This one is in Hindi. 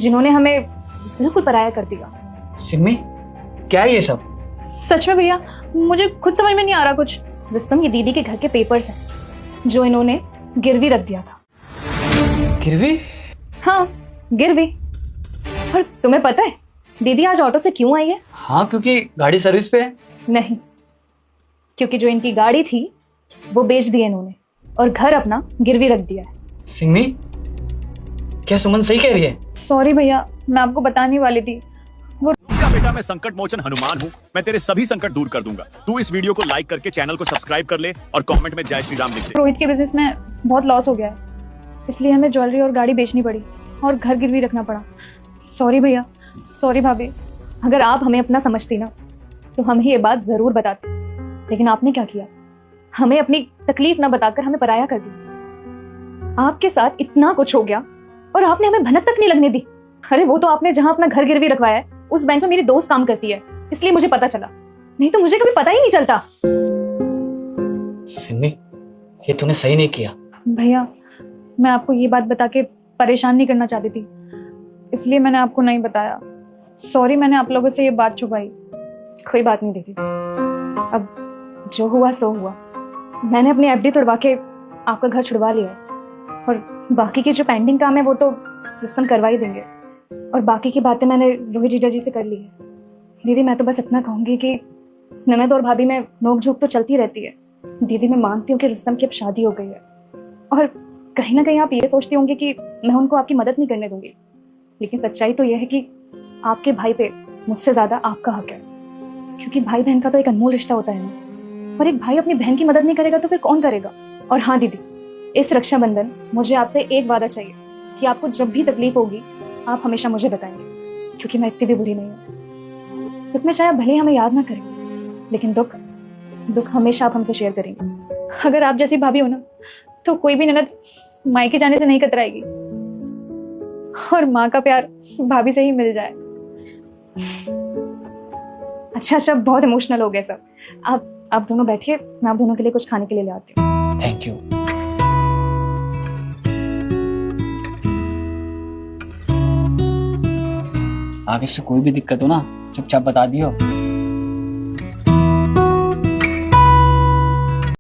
जिन्होंने हमें बिल्कुल पराया कर दिया। सिमी, क्या है ये सब? सच में भैया, मुझे खुद समझ में नहीं आ रहा कुछ। रुस्तम, ये दीदी के घर के पेपर्स हैं जो इन्होंने गिरवी रख दिया था। गिरवी? हाँ, गिरवी। और तुम्हें पता है दीदी आज ऑटो से क्यों आई है? हाँ, क्योंकि गाड़ी सर्विस पे है। नहीं, क्योंकि जो इनकी गाड़ी थी वो बेच दी इन्होंने और घर अपना गिरवी रख दिया है। सिमी, क्या सुमन सही कह रही है? सॉरी भैया, मैं आपको बताने वाली थी। बेटा, मैं संकट मोचन हनुमान हूँ। मैं तेरे सभी संकट दूर कर दूंगा। तू इस वीडियो को लाइक करके चैनल को सब्सक्राइब कर ले और कमेंट में जय श्री राम लिख दे। रोहित के बिजनेस में बहुत लॉस हो गया है, इसलिए हमें ज्वेलरी और गाड़ी बेचनी पड़ी और घर गिरवी रखना पड़ा। सॉरी भैया, सॉरी भाभी। अगर आप हमें अपना समझती ना तो हम ही ये बात जरूर बताते, लेकिन आपने क्या किया? हमें अपनी तकलीफ ना बताकर हमें पराया कर दिया। आपके साथ इतना कुछ हो गया और आपने हमें भनक तक नहीं लगने दी। अरे वो तो आपने जहां अपना घर गिरवी रखवाया है उस बैंक में मेरी दोस्त काम करती है, इसलिए मुझे पता चला, नहीं तो मुझे कभी पता ही नहीं चलता। सिमी, ये तूने सही नहीं किया। भैया, मैं आपको ये बात बता के परेशान नहीं करना चाहती थी, इसलिए मैंने आपको नहीं बताया। सॉरी, मैंने आप लोगों से ये बात छुपाई। कोई बात नहीं दीदी, अब जो हुआ सो हुआ। मैंने अपनी एफडी तोड़वा के आपका घर छुड़वा लिया है और बाकी के जो पेंडिंग काम है वो तो रुस्तम करवा ही देंगे, और बाकी की बातें मैंने रोहित जीजा जी से कर ली है। दीदी, मैं तो बस इतना कहूंगी कि ननद और भाभी में नोक झोंक तो चलती रहती है। दीदी, मैं मानती हूँ कि रुस्तम की अब शादी हो गई है और कहीं ना कहीं आप ये सोचती होंगी कि मैं उनको आपकी मदद नहीं करने दूंगी, लेकिन सच्चाई तो यह है कि आपके भाई पे मुझसे ज्यादा आपका हक है, क्योंकि भाई बहन का तो एक अनमोल रिश्ता होता है ना, और एक भाई अपनी बहन की मदद नहीं करेगा तो फिर कौन करेगा। और हाँ दीदी, इस रक्षाबंधन मुझे आपसे एक वादा चाहिए कि आपको जब भी तकलीफ होगी आप हमेशा मुझे बताएंगे, क्योंकि मैं इतनी भी बुरी नहीं हूँ। सुख में चाहे भले हमें याद ना करें, लेकिन दुख हमेशा आप हमसे शेयर करेंगे। अगर आप जैसी भाभी हो ना तो कोई भी ननद मायके जाने से नहीं कतराएगी, और माँ का प्यार भाभी से ही मिल जाए। अच्छा, बहुत इमोशनल हो गए सब। आप दोनों बैठिए, मैं आप दोनों के लिए कुछ खाने के लिए ले आती हूँ। Thank you. आगे से कोई भी दिक्कत हो ना चुपचाप बता दियो।